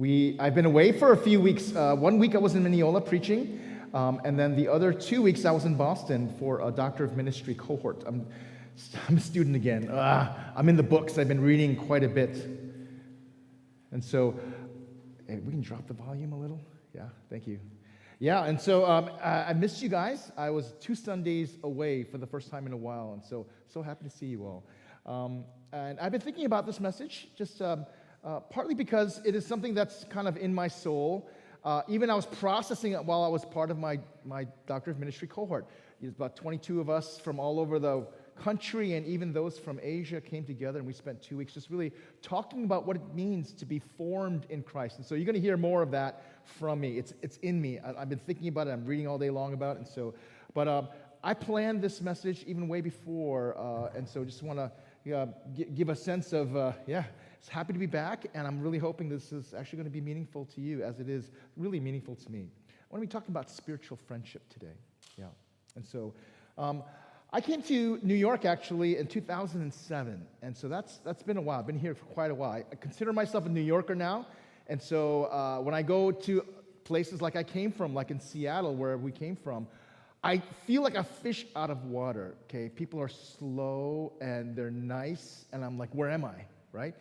I've been away for a few weeks. 1 week I was in Mineola preaching, and then the other 2 weeks I was in Boston for a Doctor of Ministry cohort. I'm a student again. I'm in the books. I've been reading quite a bit. And so, hey, we can drop the volume a little? Yeah, thank you. Yeah, and so I missed you guys. I was 2 Sundays away for the first time in a while, and so happy to see you all. And I've been thinking about this message, just partly because it is something that's kind of in my soul. Even I was processing it while I was part of my Doctor of Ministry cohort. There's about 22 of us from all over the country, and even those from Asia came together, and we spent 2 weeks just really talking about what it means to be formed in Christ. And so you're going to hear more of that from me. It's in me. I've been thinking about it. I'm reading all day long about it. And so, but I planned this message even way before, and so just want to give a sense of, it's happy to be back, and I'm really hoping this is actually going to be meaningful to you as it is really meaningful to me. I want to be talking about spiritual friendship today. Yeah. And so I came to New York actually in 2007, and so that's been a while. I've been here for quite a while. I consider myself a New Yorker now, and so when I go to places like I came from, like in Seattle where we came from, I feel like a fish out of water, okay? People are slow and they're nice, and I'm like, where am I, right?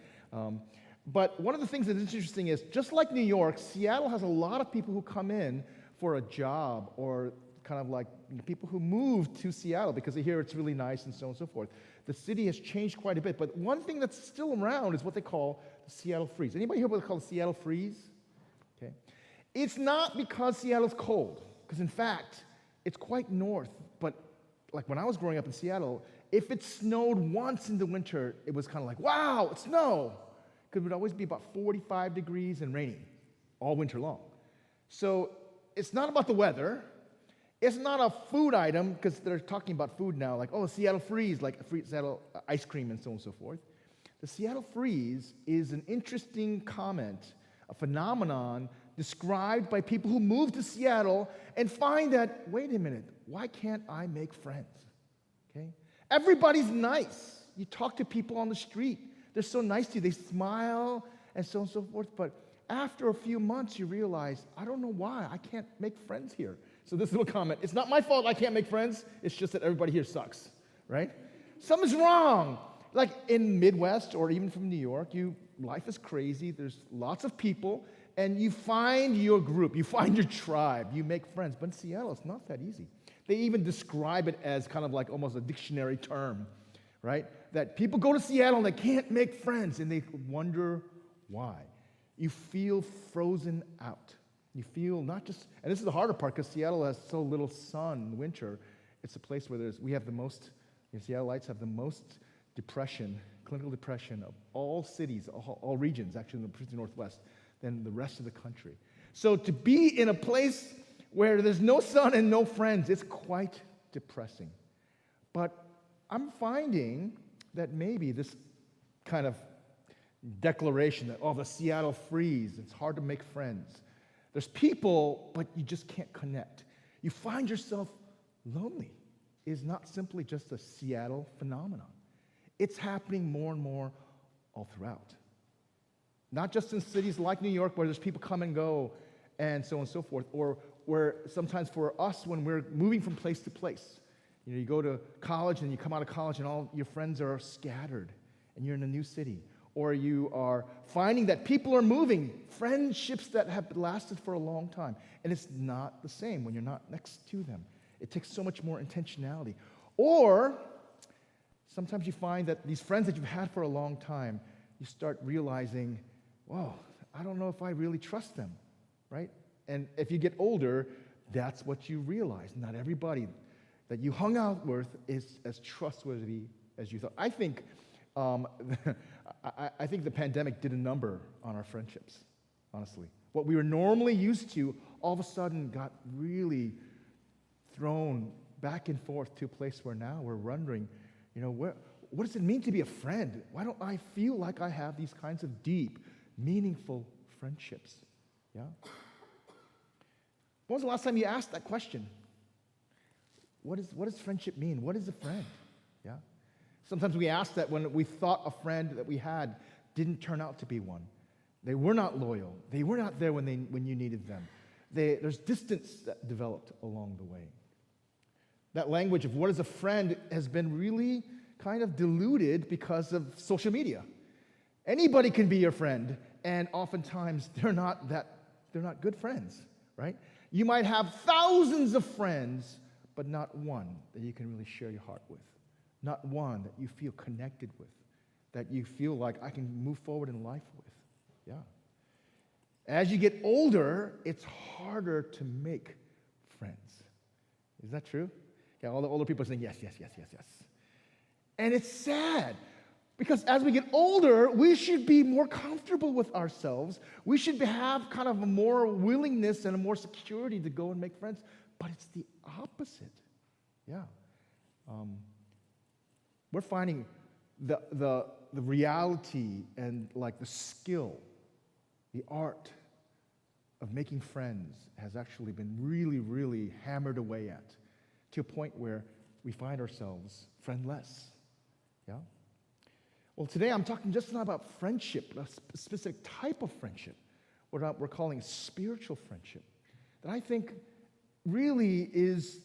But one of the things that is interesting is, just like New York, Seattle has a lot of people who come in for a job, or kind of like people who move to Seattle because they hear it's really nice and so on and so forth. The city has changed quite a bit, but one thing that's still around is what they call the Seattle Freeze. Anybody hear what they call the Seattle Freeze? Okay. It's not because Seattle's cold, because in fact, it's quite north, but like when I was growing up in Seattle, if it snowed once in the winter, it was kind of like, wow, it's snow, because it would always be about 45 degrees and raining all winter long. So it's not about the weather. It's not a food item, because they're talking about food now, like, oh, Seattle Freeze, like Seattle ice cream and so on and so forth. The Seattle Freeze is an interesting comment, a phenomenon described by people who move to Seattle and find that, wait a minute, why can't I make friends? Okay? Everybody's nice. You talk to people on the street. They're so nice to you. They smile and so on and so forth. But after a few months, you realize, I don't know why. I can't make friends here. So this little comment, it's not my fault I can't make friends. It's just that everybody here sucks, right? Something's wrong. Like in Midwest or even from New York, life is crazy. There's lots of people. And you find your group, you find your tribe, you make friends. But in Seattle, it's not that easy. They even describe it as kind of like almost a dictionary term, right? That people go to Seattle and they can't make friends, and they wonder why. You feel frozen out. You feel not just, and this is the harder part because Seattle has so little sun in the winter. It's a place where Seattleites have the most depression, clinical depression of all cities, all regions, actually in the Pacific Northwest, than the rest of the country. So to be in a place where there's no sun and no friends, it's quite depressing. But I'm finding that maybe this kind of declaration that, the Seattle Freeze, it's hard to make friends. There's people, but you just can't connect. You find yourself lonely is not simply just a Seattle phenomenon. It's happening more and more all throughout. Not just in cities like New York where there's people come and go and so on and so forth, or where sometimes for us when we're moving from place to place, you go to college and you come out of college and all your friends are scattered and you're in a new city, or you are finding that people are moving, friendships that have lasted for a long time, and it's not the same when you're not next to them. It takes so much more intentionality. Or sometimes you find that these friends that you've had for a long time, you start realizing, whoa, I don't know if I really trust them, right? And if you get older, that's what you realize. Not everybody that you hung out with is as trustworthy as you thought. I think I think the pandemic did a number on our friendships, honestly. What we were normally used to all of a sudden got really thrown back and forth to a place where now we're wondering, what does it mean to be a friend? Why don't I feel like I have these kinds of deep, meaningful friendships? Yeah? When was the last time you asked that question? What does friendship mean? What is a friend? Yeah? Sometimes we ask that when we thought a friend that we had didn't turn out to be one. They were not loyal. They were not there when you needed them. There's distance that developed along the way. That language of what is a friend has been really kind of diluted because of social media. Anybody can be your friend, and oftentimes they're not good friends, right? You might have thousands of friends, but not one that you can really share your heart with. Not one that you feel connected with, that you feel like I can move forward in life with. Yeah. As you get older, it's harder to make friends. Is that true? Yeah, all the older people are saying yes, yes, yes, yes, yes. And it's sad because as we get older, we should be more comfortable with ourselves. We should have kind of a more willingness and a more security to go and make friends. But it's the opposite. Yeah. We're finding the reality and like the skill, the art of making friends has actually been really, really hammered away at to a point where we find ourselves friendless. Yeah? Well, today I'm talking just not about friendship, but a specific type of friendship, what we're calling spiritual friendship, that I think really is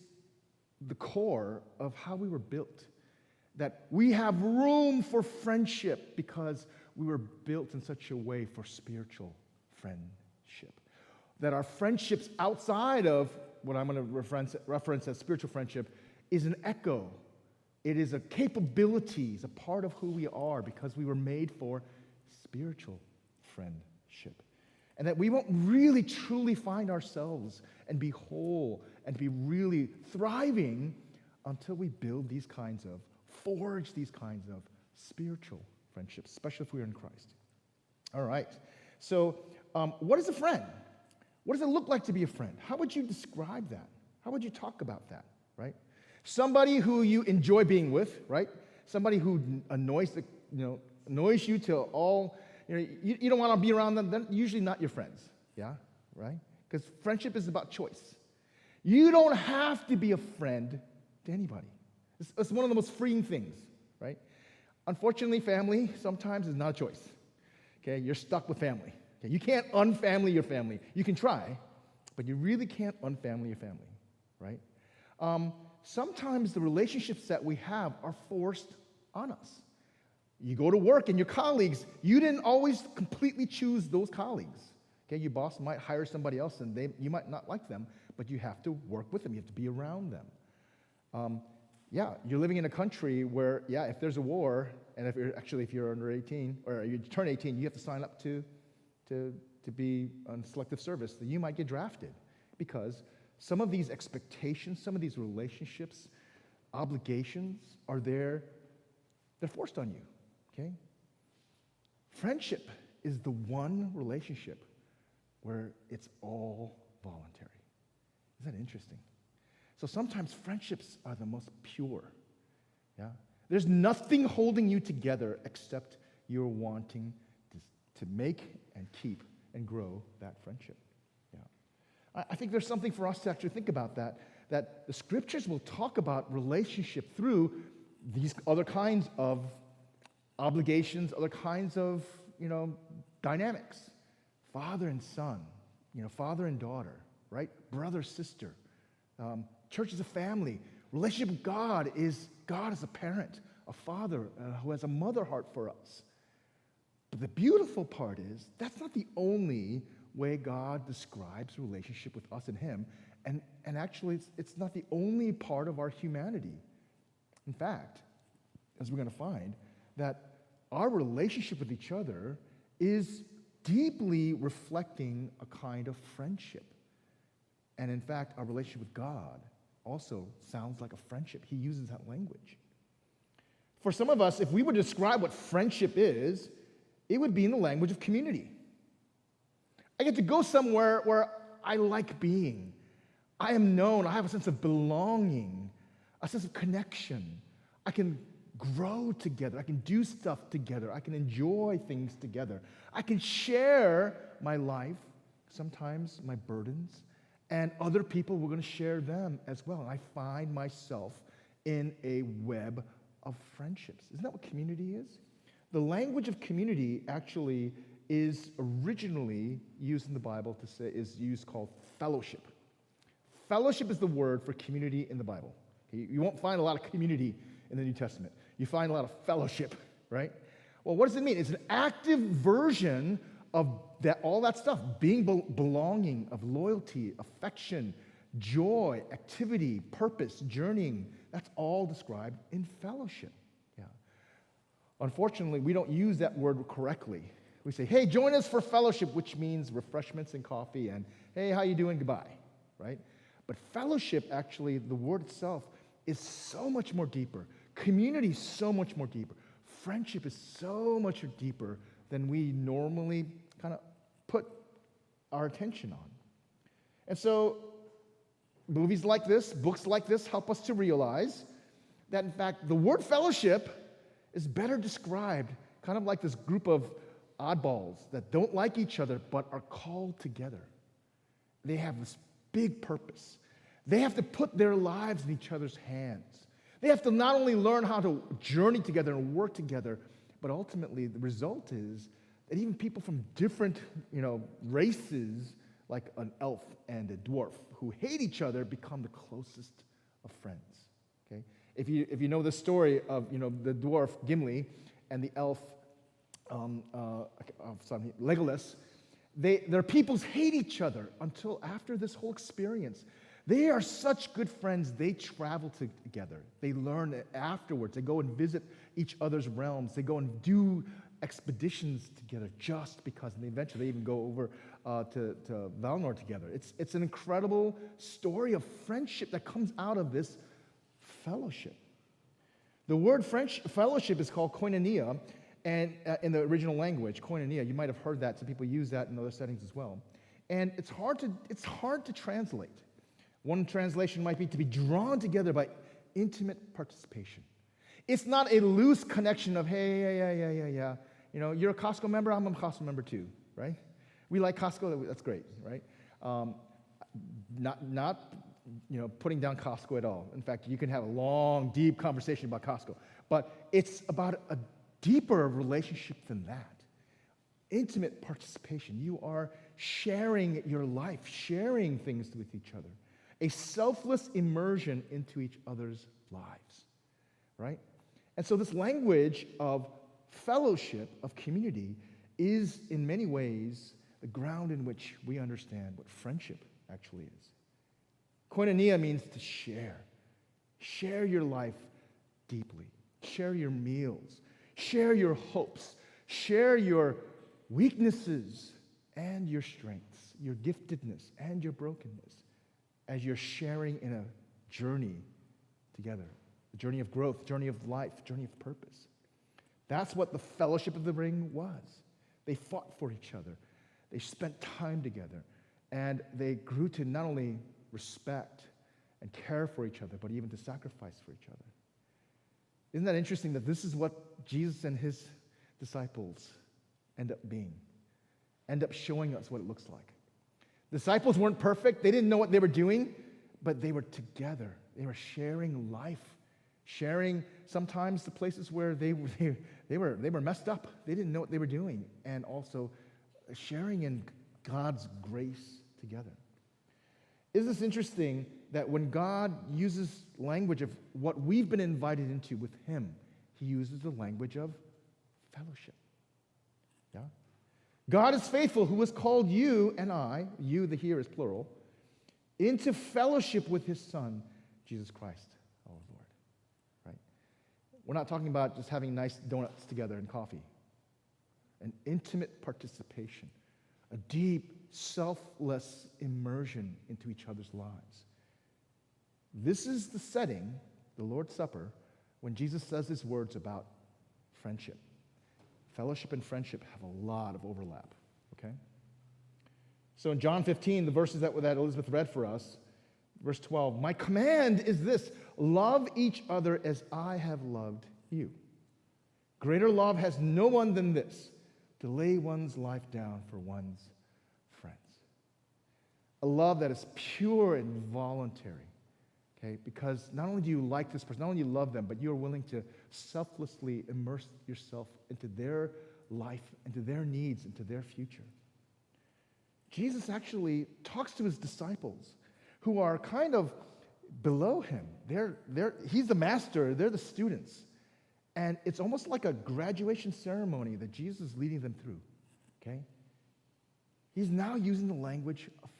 the core of how we were built. That we have room for friendship because we were built in such a way for spiritual friendship. That our friendships outside of what I'm going to reference as spiritual friendship is an echo. It is a capability, it's a part of who we are because we were made for spiritual friendship. And that we won't really truly find ourselves and be whole and be really thriving until we forge these kinds of spiritual friendships, especially if we're in Christ. All right. So, what is a friend? What does it look like to be a friend? How would you describe that? How would you talk about that, right? Somebody who you enjoy being with, right? Somebody who annoys you till all, you don't want to be around them, they're usually not your friends, yeah, right? Because friendship is about choice. You don't have to be a friend to anybody. It's one of the most freeing things, right? Unfortunately, family sometimes is not a choice, okay? You're stuck with family. Okay? You can't unfamily your family. You can try, but you really can't unfamily your family, right? Sometimes the relationships that we have are forced on us. You go to work and your colleagues, you didn't always completely choose those colleagues. Okay, your boss might hire somebody else and you might not like them, but you have to work with them. You have to be around them. You're living in a country where, if there's a war, and if you're under 18, or you turn 18, you have to sign up to be on selective service, then you might get drafted because some of these expectations, some of these relationships, obligations are there, they're forced on you, okay? Friendship is the one relationship where it's all voluntary. Isn't that interesting? So sometimes friendships are the most pure, yeah? There's nothing holding you together except you're wanting to make and keep and grow that friendship. I think there's something for us to actually think about that the scriptures will talk about relationship through these other kinds of obligations, other kinds of, dynamics. Father and son, father and daughter, right? Brother, sister. Church is a family. Relationship with God is a parent, a father who has a mother heart for us. But the beautiful part is that's not the only way God describes relationship with us and Him. And actually, it's not the only part of our humanity. In fact, as we're going to find, that our relationship with each other is deeply reflecting a kind of friendship. And in fact, our relationship with God also sounds like a friendship. He uses that language. For some of us, if we would describe what friendship is, it would be in the language of community. I get to go somewhere where I like being. I am known. I have a sense of belonging, a sense of connection. I can grow together. I can do stuff together. I can enjoy things together. I can share my life, sometimes my burdens, and other people were going to share them as well. And I find myself in a web of friendships. Isn't that what community is? The language of community actually is originally used in the Bible is used called fellowship. Fellowship is the word for community in the Bible. Okay? You won't find a lot of community in the New Testament. You find a lot of fellowship, right? Well, what does it mean? It's an active version of all that stuff, being belonging, of loyalty, affection, joy, activity, purpose, journeying. That's all described in fellowship. Yeah. Unfortunately, we don't use that word correctly. We say, hey, join us for fellowship, which means refreshments and coffee, and hey, how you doing? Goodbye, right? But fellowship, actually, the word itself is so much more deeper. Community is so much more deeper. Friendship is so much deeper than we normally kind of put our attention on. And so movies like this, books like this help us to realize that, in fact, the word fellowship is better described kind of like this group of oddballs that don't like each other but are called together. They have this big purpose. They have to put their lives in each other's hands. They have to not only learn how to journey together and work together, but ultimately the result is that even people from different, races, like an elf and a dwarf, who hate each other, become the closest of friends. Okay? If you know the story of the dwarf Gimli and the elf Legolas, their peoples hate each other until after this whole experience. They are such good friends, they travel together. They learn afterwards. They go and visit each other's realms. They go and do expeditions together just because. And eventually they even go over to Valinor together. It's an incredible story of friendship that comes out of this fellowship. The word fellowship is called koinonia, and in the original language, koinonia. You might have heard that. Some people use that in other settings as well. And it's hard to translate. One translation might be to be drawn together by intimate participation. It's not a loose connection of, hey, yeah. You're a Costco member, I'm a Costco member too, right? We like Costco, that's great, right? Not putting down Costco at all. In fact, you can have a long, deep conversation about Costco. But it's about a deeper relationship than that. Intimate participation. You are sharing your life, sharing things with each other. A selfless immersion into each other's lives, right? And so this language of fellowship, of community, is in many ways the ground in which we understand what friendship actually is. Koinonia means to share. Share your life deeply. Share your meals. Share your hopes. Share your weaknesses and your strengths, your giftedness and your brokenness, as you're sharing in a journey together, a journey of growth, journey of life, journey of purpose. That's what the Fellowship of the Ring was. They fought for each other. They spent time together, and they grew to not only respect and care for each other, but even to sacrifice for each other. Isn't that interesting that this is what Jesus and his disciples end up showing us what it looks like. Disciples weren't perfect. They didn't know what they were doing, but they were together. They were sharing life, sharing sometimes the places where they were messed up. They didn't know what they were doing, and also sharing in God's grace together. Isn't this interesting that when God uses language of what we've been invited into with him, he uses the language of fellowship. Yeah? God is faithful, who has called you and I, you, the here is plural, into fellowship with his Son, Jesus Christ, our Lord. Right? We're not talking about just having nice donuts together and coffee. An intimate participation, a deep, selfless immersion into each other's lives. This is the setting, the Lord's Supper, when Jesus says his words about friendship. Fellowship and friendship have a lot of overlap, okay? So in John 15, the verses that Elizabeth read for us, verse 12, my command is this, love each other as I have loved you. Greater love has no one than this, to lay one's life down for one's friends. A love that is pure and voluntary, okay? Because not only do you like this person, not only do you love them, but you are willing to selflessly immerse yourself into their life and to their needs and to their future. Jesus actually talks to his disciples who are kind of below him. He's the master, they're the students. And it's almost like a graduation ceremony that Jesus is leading them through, okay? He's now using the language of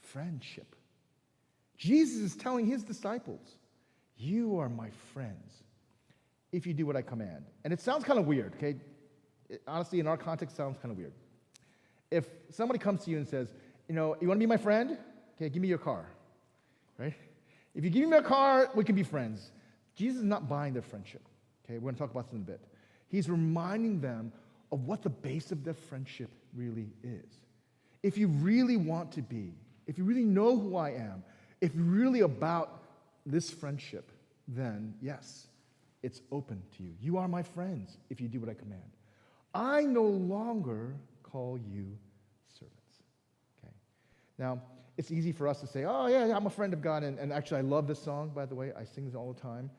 friendship. Jesus is telling his disciples, you are my friends if you do what I command. And it sounds kind of weird, okay? Honestly, in our context, it sounds kind of weird. If somebody comes to you and says, you want to be my friend? Okay, give me your car, right? If you give me your car, we can be friends. Jesus is not buying their friendship, okay? We're going to talk about this in a bit. He's reminding them of what the base of their friendship really is. If you really want to be, if you really know who I am, if you're really about this friendship, then yes, it's open to you. You are my friends if you do what I command. I no longer call you servants. Okay. Now, it's easy for us to say, oh, yeah, I'm a friend of God. And actually, I love this song, by the way. I sing this all the time.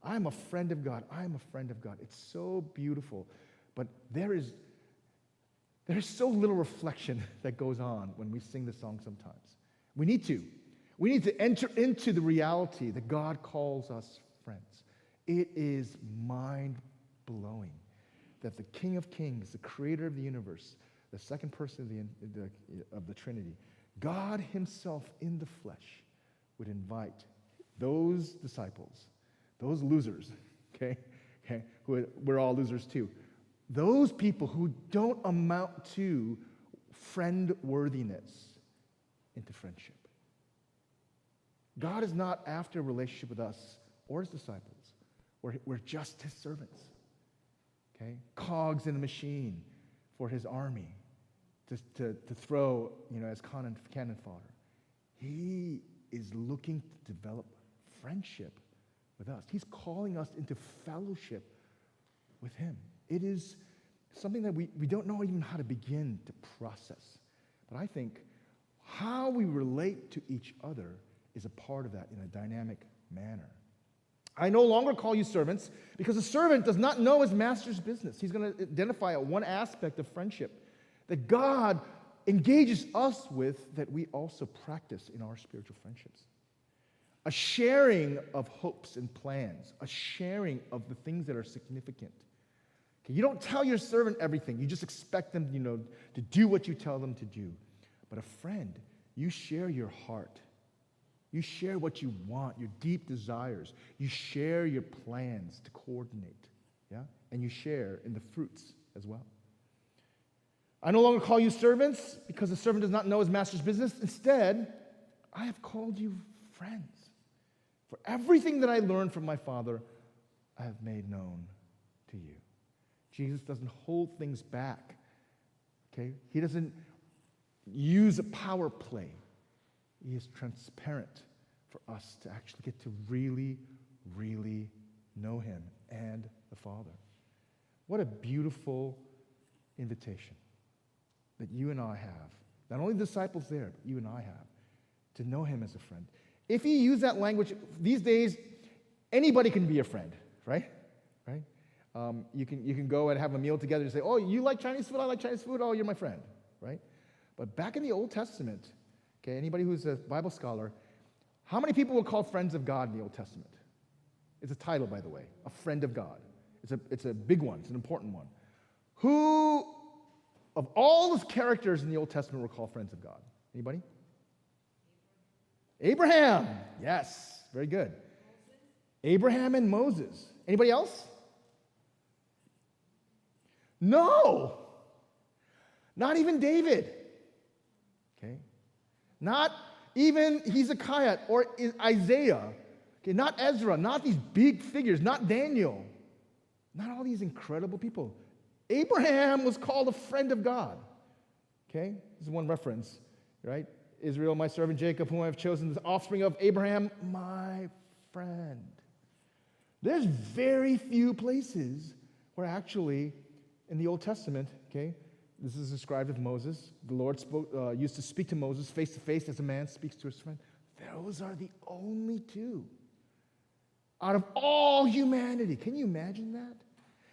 I'm a friend of God. I'm a friend of God. It's so beautiful. But there is so little reflection that goes on when we sing this song sometimes. We need to. We need to enter into the reality that God calls us friends. It is mind-blowing that the King of Kings, the creator of the universe, the second person of the Trinity, God himself in the flesh would invite those disciples, those losers, okay, we're all losers too, those people who don't amount to friend-worthiness into friendship. God is not after a relationship with us or his disciples. We're just his servants, okay? Cogs in the machine for his army to throw, as cannon fodder. He is looking to develop friendship with us. He's calling us into fellowship with him. It is something that we don't know even how to begin to process. But I think how we relate to each other is a part of that in a dynamic manner. I no longer call you servants because a servant does not know his master's business. He's going to identify one aspect of friendship that God engages us with that we also practice in our spiritual friendships. A sharing of hopes and plans, a sharing of the things that are significant. Okay, you don't tell your servant everything. You just expect them, to do what you tell them to do. But a friend, you share your heart. You share what you want, your deep desires. You share your plans to coordinate, yeah? And you share in the fruits as well. I no longer call you servants because the servant does not know his master's business. Instead, I have called you friends. For everything that I learned from my Father, I have made known to you. Jesus doesn't hold things back, okay? He doesn't use a power play. He is transparent for us to actually get to really, really know him and the Father. What a beautiful invitation that you and I have. Not only the disciples there, but you and I have to know him as a friend. If you use that language, these days, anybody can be a friend, right? Right? You can go and have a meal together and say, oh, you like Chinese food? I like Chinese food. Oh, you're my friend, right? But back in the Old Testament, okay, anybody who's a Bible scholar, how many people were called friends of God in the Old Testament? It's a title, by the way, a friend of God. It's a big one. It's an important one. Who of all the characters in the Old Testament were called friends of God? Anybody? Abraham. Yes, very good. Abraham and Moses. Anybody else? No. Not even David. Okay. Not even Hezekiah or Isaiah. Okay, not Ezra, not these big figures, not Daniel. Not all these incredible people. Abraham was called a friend of God. Okay? This is one reference, right? Israel, my servant Jacob, whom I have chosen, the offspring of Abraham, my friend. There's very few places where actually in the Old Testament, okay, this is described of Moses. The Lord used to speak to Moses face to face as a man speaks to his friend. Those are the only two out of all humanity. Can you imagine that?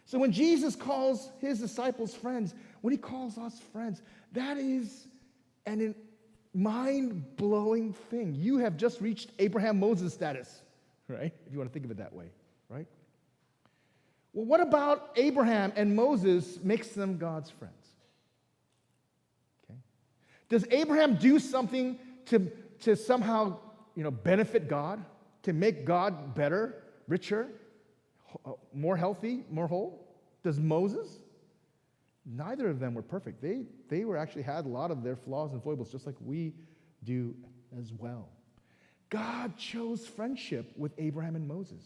So when Jesus calls his disciples friends, when he calls us friends, that is an mind-blowing thing. You have just reached Abraham Moses status, right? If you want to think of it that way, right? Well, what about Abraham and Moses makes them God's friends? Okay. Does Abraham do something to somehow, benefit God, to make God better, richer, more healthy, more whole? Does Moses? Neither of them were perfect. They were actually had a lot of their flaws and foibles, just like we do as well. God chose friendship with Abraham and Moses.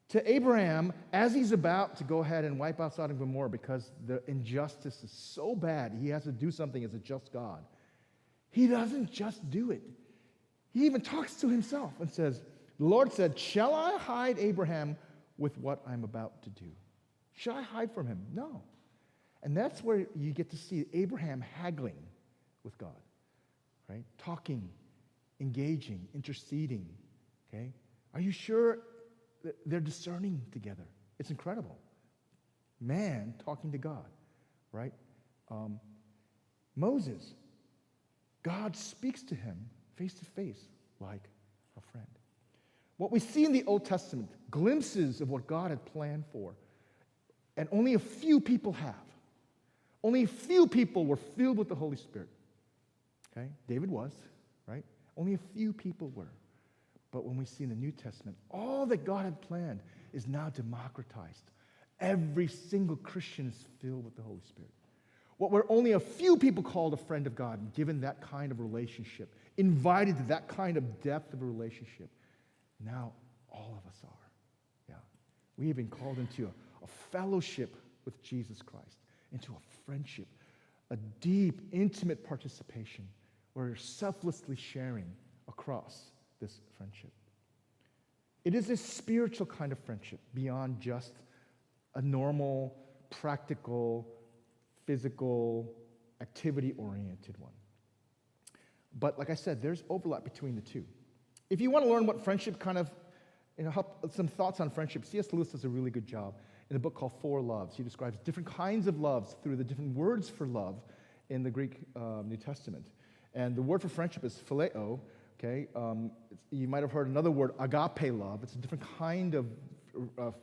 To Abraham, as he's about to go ahead and wipe out Sodom and Gomorrah because the injustice is so bad, he has to do something as a just God. He doesn't just do it. He even talks to himself and says, the Lord said, shall I hide Abraham with what I'm about to do? Shall I hide from him? No. And that's where you get to see Abraham haggling with God, right? Talking, engaging, interceding, okay? Are you sure that they're discerning together? It's incredible. Man talking to God, right? Moses, God speaks to him face to face like a friend. What we see in the Old Testament, glimpses of what God had planned for, and only a few people have. Only a few people were filled with the Holy Spirit. Okay? David was, right? Only a few people were. But when we see in the New Testament, all that God had planned is now democratized. Every single Christian is filled with the Holy Spirit. What were only a few people called a friend of God, given that kind of relationship, invited to that kind of depth of a relationship, now all of us are. Yeah. We have been called into a fellowship with Jesus Christ, into a friendship, a deep, intimate participation where we're selflessly sharing across this friendship. It is a spiritual kind of friendship beyond just a normal, practical, physical, activity-oriented one. But like I said, there's overlap between the two. If you want to learn what friendship kind of, some thoughts on friendship, C.S. Lewis does a really good job in a book called Four Loves. He describes different kinds of loves through the different words for love in the Greek New Testament. And the word for friendship is phileo, okay? You might have heard another word, agape love. It's a different kind of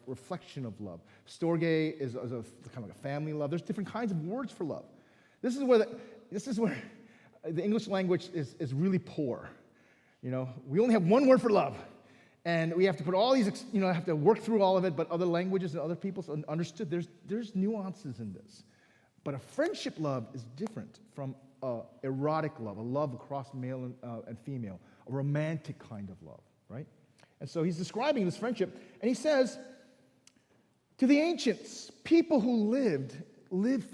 reflection of love. Storge is a kind of like a family love. There's different kinds of words for love. This is where the English language is really poor. We only have one word for love. And we have to put all these, have to work through all of it, but other languages and other people's understood. There's nuances in this. But a friendship love is different from erotic love, a love across male and female, a romantic kind of love, right? And so he's describing this friendship, and he says, to the ancients, people who lived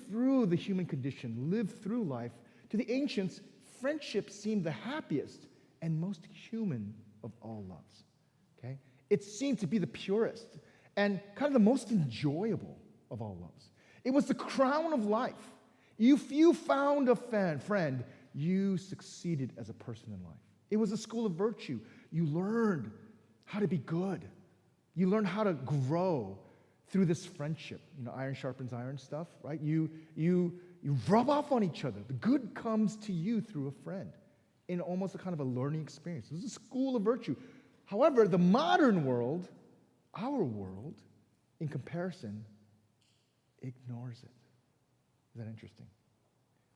through the human condition, lived through life, to the ancients, friendship seemed the happiest and most human of all loves. Okay? It seemed to be the purest and kind of the most enjoyable of all loves. It was the crown of life. If you found a friend, you succeeded as a person in life. It was a school of virtue. You learned how to be good. You learned how to grow through this friendship. Iron sharpens iron stuff, right? You rub off on each other. The good comes to you through a friend in almost a kind of a learning experience. This is a school of virtue. However, the modern world, our world, in comparison, ignores it. Is that interesting?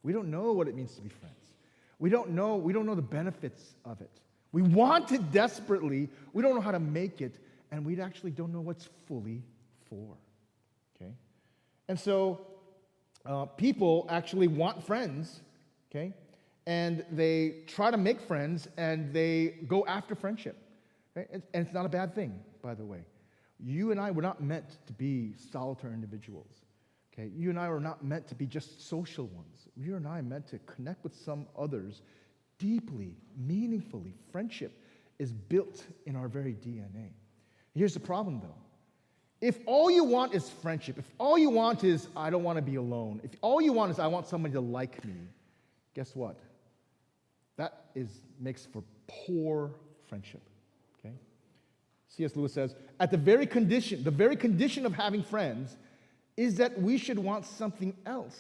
We don't know what it means to be friends. We don't know the benefits of it. We want it desperately. We don't know how to make it, and we actually don't know what's fully for. Okay? And so people actually want friends, okay? And they try to make friends, and they go after friendship. Okay? And it's not a bad thing, by the way. You and I were not meant to be solitary individuals. Okay? You and I were not meant to be just social ones. You and I are meant to connect with some others deeply, meaningfully. Friendship is built in our very DNA. Here's the problem, though. If all you want is friendship, if all you want is, I don't want to be alone, if all you want is, I want somebody to like me, guess what? That makes for poor friendship, okay? C.S. Lewis says, the very condition of having friends is that we should want something else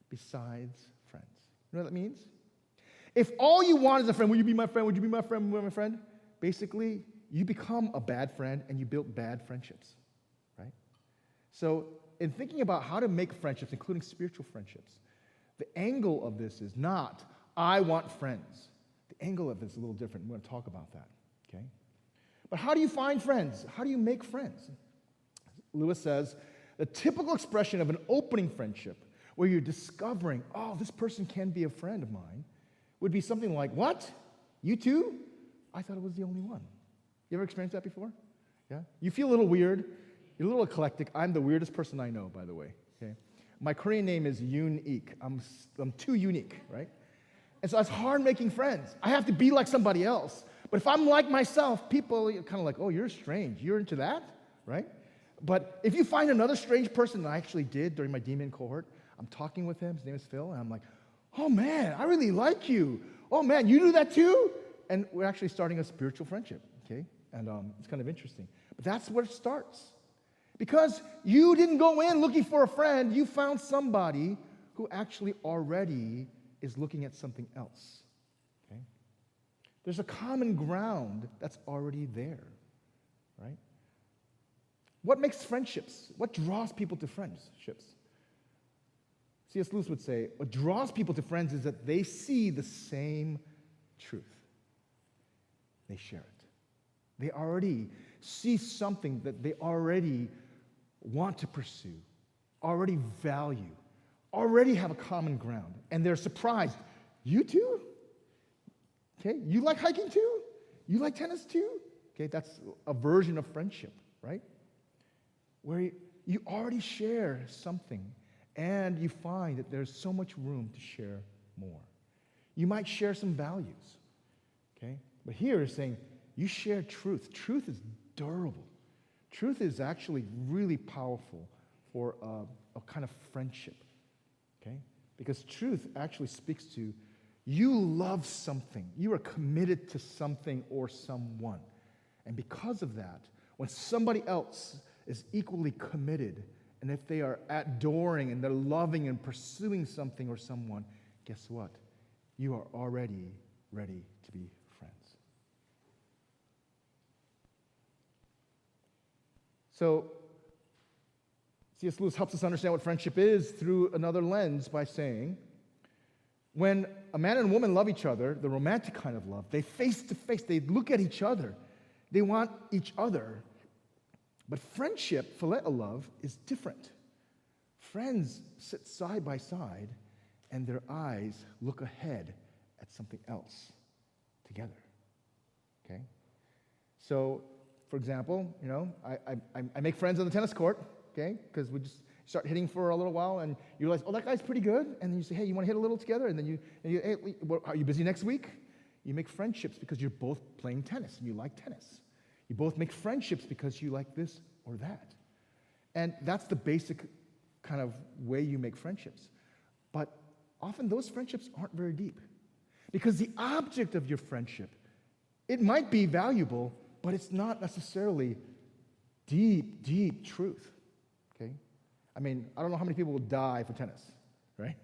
besides friends. You know what that means? If all you want is a friend, will you be my friend? Would you be my friend? Will you be my friend? Basically, you become a bad friend and you build bad friendships, right? So in thinking about how to make friendships, including spiritual friendships, the angle of this is not, I want friends. The angle of this is a little different. We're going to talk about that, okay? But how do you find friends? How do you make friends? Lewis says, the typical expression of an opening friendship where you're discovering, oh, this person can be a friend of mine, would be something like, what? You too? I thought it was the only one. You ever experienced that before? Yeah? You feel a little weird. You're a little eclectic. I'm the weirdest person I know, by the way. Okay? My Korean name is Yoon-ik. I'm too unique, right? And so it's hard making friends. I have to be like somebody else. But if I'm like myself, people are kind of like, oh, you're strange. You're into that, right? But if you find another strange person that I actually did during my demon cohort, I'm talking with him. His name is Phil. And I'm like, oh, man, I really like you. Oh, man, you do that too? And we're actually starting a spiritual friendship, okay? And it's kind of interesting. But that's where it starts. Because you didn't go in looking for a friend. You found somebody who actually already is looking at something else, okay? There's a common ground that's already there, right? What makes friendships? What draws people to friendships? C.S. Lewis would say, what draws people to friends is that they see the same truth. They share it. They already see something that they already want to pursue, already value, already have a common ground. And they're surprised. You too? Okay, you like hiking too? You like tennis too? Okay, that's a version of friendship, right? Where you already share something and you find that there's so much room to share more. You might share some values, okay? But here is saying you share truth. Truth is durable. Truth is actually really powerful for a kind of friendship, okay? Because truth actually speaks to you love something. You are committed to something or someone. And because of that, when somebody else is equally committed, and if they are adoring and they're loving and pursuing something or someone, guess what? You are already ready to be friends. So, C.S. Lewis helps us understand what friendship is through another lens by saying, when a man and a woman love each other, the romantic kind of love, they face to face, they look at each other, they want each other. But friendship, phileo love, is different. Friends sit side by side and their eyes look ahead at something else together. Okay? So, for example, you know, I make friends on the tennis court, okay? Because we just start hitting for a little while and you realize, oh, that guy's pretty good. And then you say, hey, you want to hit a little together? And then you hey, are you busy next week? You make friendships because you're both playing tennis and you like tennis. You both make friendships because you like this or that. And that's the basic kind of way you make friendships. But often those friendships aren't very deep. Because the object of your friendship, it might be valuable, but it's not necessarily deep, deep truth. Okay? I mean, I don't know how many people will die for tennis, right?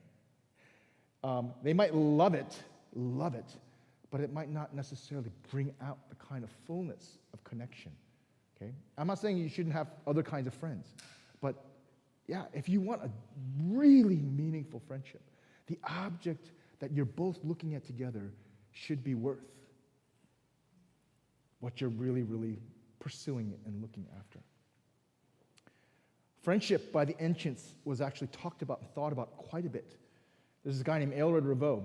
They might love it, but it might not necessarily bring out the kind of fullness of connection, okay? I'm not saying you shouldn't have other kinds of friends, but yeah, if you want a really meaningful friendship, the object that you're both looking at together should be worth what you're really, really pursuing and looking after. Friendship by the ancients was actually talked about and thought about quite a bit. There's this guy named Aelred Ravoux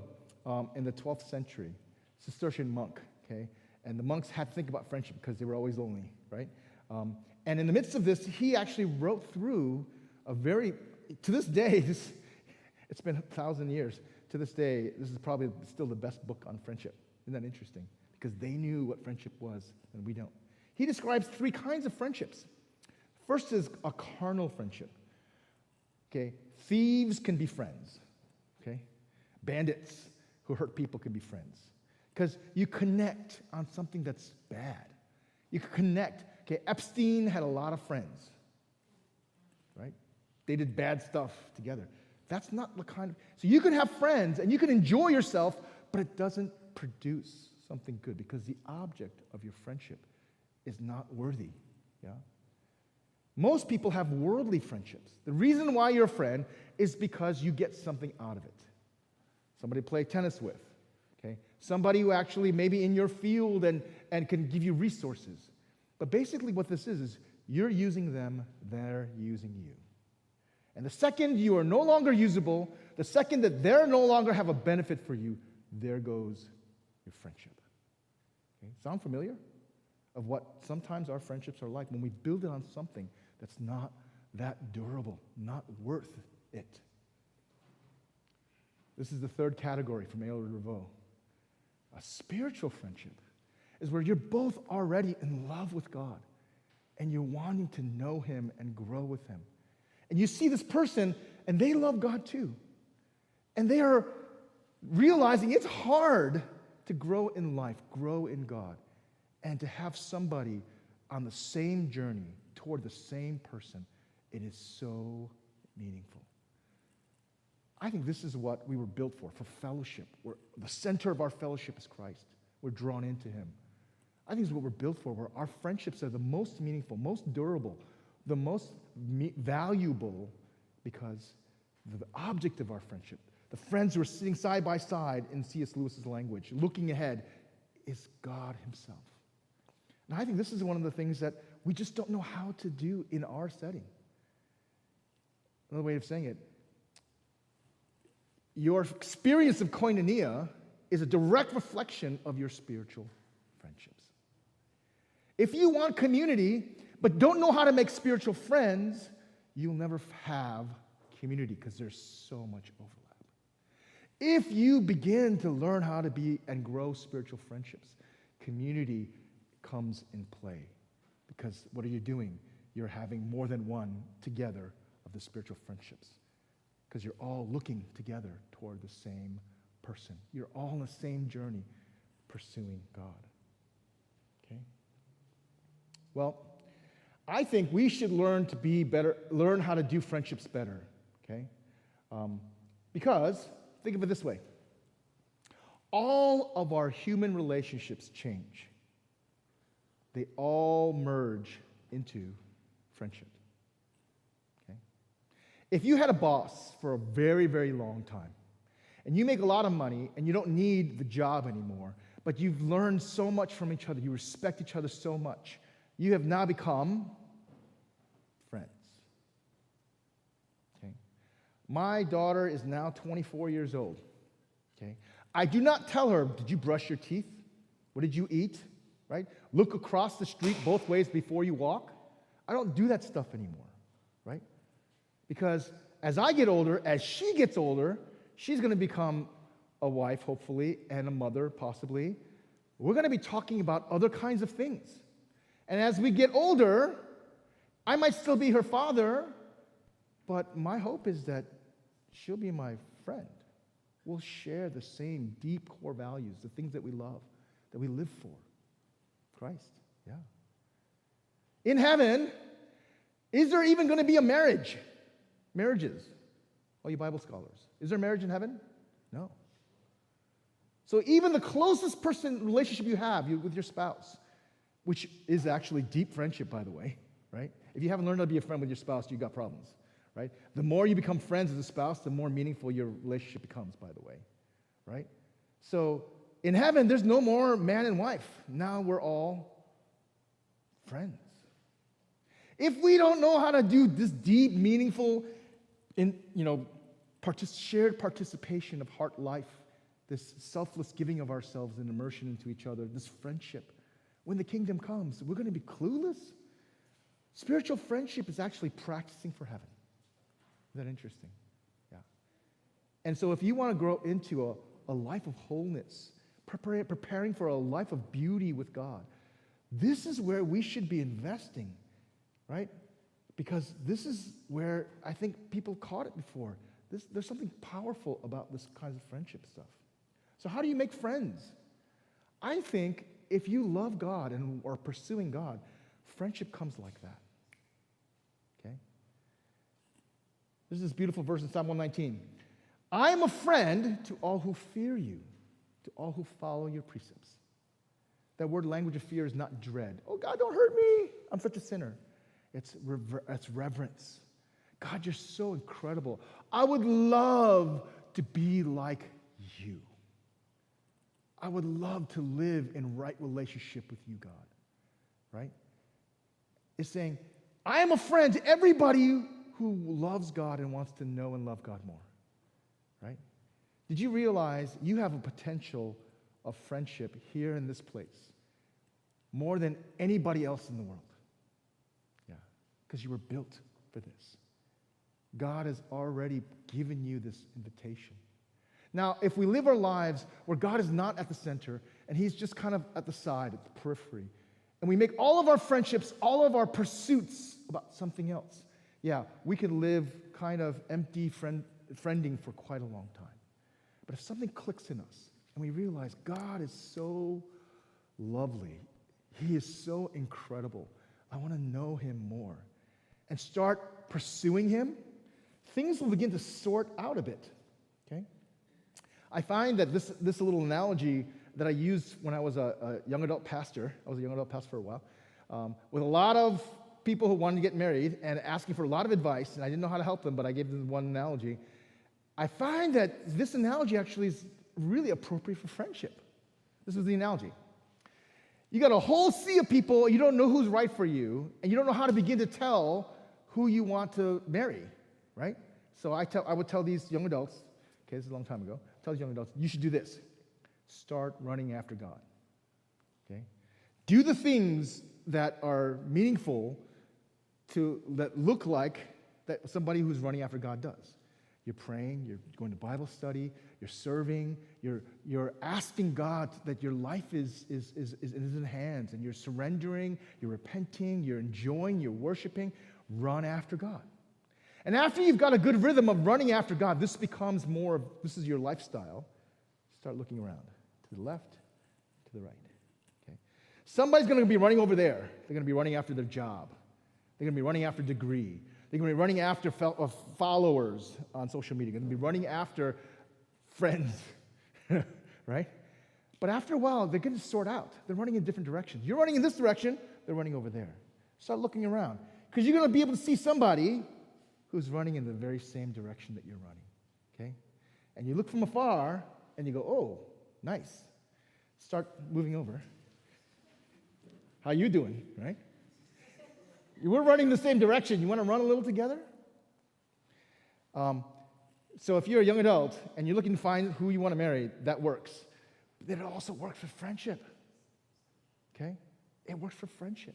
in the 12th century. Cistercian monk, okay? And the monks had to think about friendship because they were always lonely, right? And in the midst of this, he actually wrote through to this day, it's been 1,000 years, to this day, this is probably still the best book on friendship. Isn't that interesting? Because they knew what friendship was, and we don't. He describes 3 kinds of friendships. First is a carnal friendship, okay? Thieves can be friends, okay? Bandits who hurt people can be friends. Because you connect on something that's bad. You can connect. Okay, Epstein had a lot of friends, right? They did bad stuff together. That's not the kind of... So you can have friends and you can enjoy yourself, but it doesn't produce something good because the object of your friendship is not worthy, yeah? Most people have worldly friendships. The reason why you're a friend is because you get something out of it. Somebody to play tennis with, okay? Somebody who actually maybe in your field and can give you resources. But basically what this is you're using them, they're using you. And the second you are no longer usable, the second that they no longer have a benefit for you, there goes your friendship. Okay? Sound familiar? Of what sometimes our friendships are like when we build it on something that's not that durable, not worth it. This is the third category from Élie Revaux. A spiritual friendship is where you're both already in love with God and you're wanting to know Him and grow with Him. And you see this person, and they love God too. And they are realizing it's hard to grow in life, grow in God, and to have somebody on the same journey toward the same person. It is so meaningful. I think this is what we were built for fellowship. The center of our fellowship is Christ. We're drawn into Him. I think this is what we're built for, where our friendships are the most meaningful, most durable, the most valuable, because the object of our friendship, the friends who are sitting side by side in C.S. Lewis's language, looking ahead, is God Himself. And I think this is one of the things that we just don't know how to do in our setting. Another way of saying it, your experience of koinonia is a direct reflection of your spiritual friendships. If you want community, but don't know how to make spiritual friends, you'll never have community because there's so much overlap. If you begin to learn how to be and grow spiritual friendships, community comes in play. Because what are you doing? You're having more than one together of the spiritual friendships. Because you're all looking together toward the same person. You're all on the same journey pursuing God. Okay? Well, I think we should learn to be better, learn how to do friendships better. Okay? Because, think of it this way. All of our human relationships change. They all merge into friendship. Okay? If you had a boss for a very, very long time, and you make a lot of money, and you don't need the job anymore, but you've learned so much from each other, you respect each other so much, you have now become friends. Okay? My daughter is now 24 years old. Okay? I do not tell her, did you brush your teeth? What did you eat? Right? Look across the street both ways before you walk. I don't do that stuff anymore, right? Because as I get older, as she gets older, she's going to become a wife, hopefully, and a mother, possibly. We're going to be talking about other kinds of things. And as we get older, I might still be her father, but my hope is that she'll be my friend. We'll share the same deep core values, the things that we love, that we live for. Christ, yeah. In heaven, is there even going to be a marriage? Marriages, all you Bible scholars. Is there marriage in heaven? No. So even the closest relationship you have with your spouse, which is actually deep friendship, by the way, right? If you haven't learned how to be a friend with your spouse, you've got problems, right? The more you become friends with a spouse, the more meaningful your relationship becomes, by the way, right? So in heaven, there's no more man and wife. Now we're all friends. If we don't know how to do this deep, meaningful, shared participation of heart life, this selfless giving of ourselves and immersion into each other, this friendship, when the kingdom comes, we're going to be clueless. Spiritual friendship is actually practicing for heaven. Isn't that interesting? Yeah. And so if you want to grow into a life of wholeness, preparing for a life of beauty with God, this is where we should be investing, right? Because this is where I think people caught it before. There's something powerful about this kind of friendship stuff. So how do you make friends? I think if you love God and are pursuing God, friendship comes like that. Okay? This is this beautiful verse in Psalm 119. I am a friend to all who fear you, to all who follow your precepts. That word language of fear is not dread. Oh, God, don't hurt me. I'm such a sinner. It's reverence. God, you're so incredible. I would love to be like you. I would love to live in right relationship with you, God. Right? It's saying, I am a friend to everybody who loves God and wants to know and love God more. Right? Did you realize you have a potential of friendship here in this place more than anybody else in the world? Yeah, because you were built for this. God has already given you this invitation. Now, if we live our lives where God is not at the center and he's just kind of at the side, at the periphery, and we make all of our friendships, all of our pursuits about something else, yeah, we could live kind of empty friending for quite a long time. But if something clicks in us and we realize God is so lovely, he is so incredible, I want to know him more, and start pursuing him, things will begin to sort out a bit, okay? I find that this little analogy that I used when I was a young adult pastor, I was a young adult pastor for a while, with a lot of people who wanted to get married and asking for a lot of advice, and I didn't know how to help them, but I gave them one analogy. I find that this analogy actually is really appropriate for friendship. This was the analogy. You got a whole sea of people, you don't know who's right for you, and you don't know how to begin to tell who you want to marry, right? So I would tell these young adults, okay, this is a long time ago, tell these young adults, you should do this. Start running after God, okay? Do the things that are meaningful that look like that somebody who's running after God does. You're praying, you're going to Bible study, you're serving, you're asking God that your life is in his hands, and you're surrendering, you're repenting, you're enjoying, you're worshiping. Run after God. And after you've got a good rhythm of running after God, this becomes this is your lifestyle. Start looking around, to the left, to the right. Okay? Somebody's going to be running over there. They're going to be running after their job. They're going to be running after degree. They're going to be running after followers on social media. They're going to be running after friends, right? But after a while, they're going to sort out. They're running in different directions. You're running in this direction. They're running over there. Start looking around. Because you're going to be able to see somebody who's running in the very same direction that you're running, okay? And you look from afar, and you go, oh, nice. Start moving over. How you doing, right? We're running the same direction. You want to run a little together? So if you're a young adult and you're looking to find who you want to marry, that works. But then it also works for friendship. Okay? It works for friendship.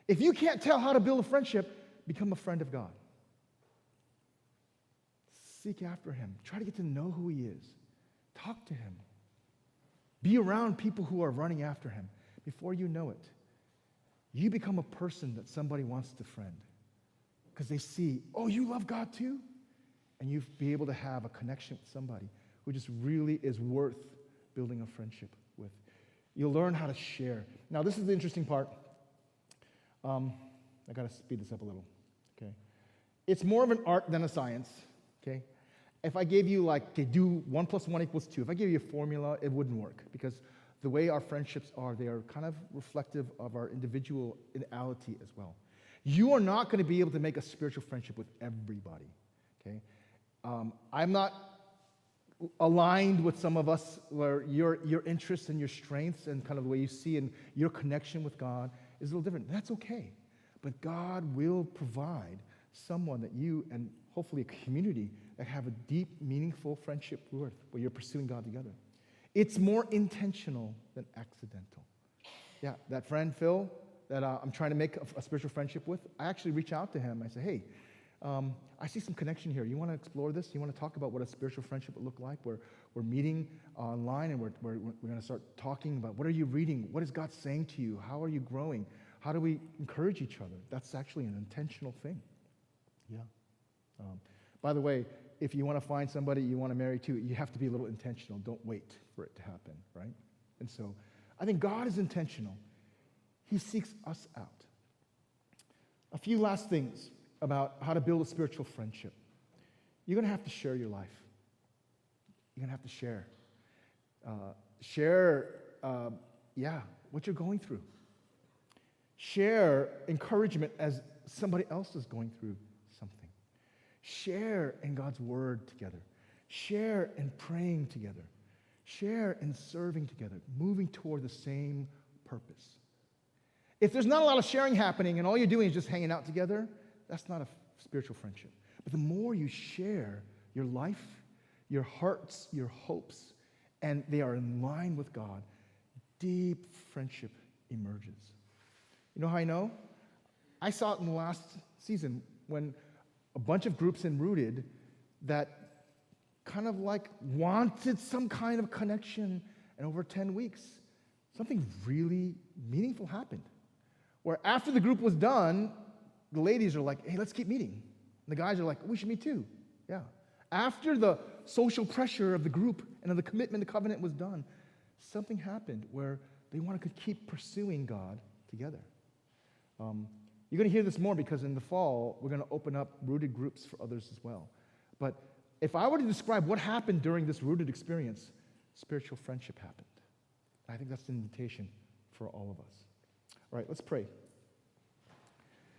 If you can't tell how to build a friendship, become a friend of God. Seek after him. Try to get to know who he is. Talk to him. Be around people who are running after him. Before you know it, you become a person that somebody wants to friend. Because they see, oh, you love God too? And you be able to have a connection with somebody who just really is worth building a friendship with. You'll learn how to share. Now, this is the interesting part. I got to speed this up a little, okay? It's more of an art than a science, okay? If I gave you, do 1 + 1 = 2, if I gave you a formula, it wouldn't work, because the way our friendships are, they are kind of reflective of our individuality as well. You are not going to be able to make a spiritual friendship with everybody, okay? I'm not aligned with some of us where your interests and your strengths and kind of the way you see and your connection with God is a little different. That's okay. But God will provide someone that you, and hopefully a community, that have a deep, meaningful friendship with, where you're pursuing God together. It's more intentional than accidental. Yeah, that friend, Phil, that I'm trying to make a spiritual friendship with, I actually reach out to him. I say, hey, I see some connection here. You want to explore this? You want to talk about what a spiritual friendship would look like? We're meeting online, and we're going to start talking about what are you reading? What is God saying to you? How are you growing? How do we encourage each other? That's actually an intentional thing. Yeah. By the way, if you want to find somebody you want to marry too, you have to be a little intentional. Don't wait for it to happen, right? And so I think God is intentional. He seeks us out. A few last things about how to build a spiritual friendship. You're going to have to share your life. You're going to have to share. What you're going through. Share encouragement as somebody else is going through something. Share in God's word together. Share in praying together. Share in serving together, moving toward the same purpose. If there's not a lot of sharing happening and all you're doing is just hanging out together, that's not a spiritual friendship. But the more you share your life, your hearts, your hopes, and they are in line with God, deep friendship emerges. You know how I know? I saw it in the last season when a bunch of groups in Rooted that kind of like wanted some kind of connection, and over 10 weeks, something really meaningful happened. Where after the group was done, the ladies are like, hey, let's keep meeting. And the guys are like, we should meet too. Yeah. After the social pressure of the group and of the commitment, the covenant was done, something happened where they wanted to keep pursuing God together. You're going to hear this more because in the fall, we're going to open up Rooted groups for others as well. But if I were to describe what happened during this Rooted experience, spiritual friendship happened. I think that's an invitation for all of us. All right, let's pray.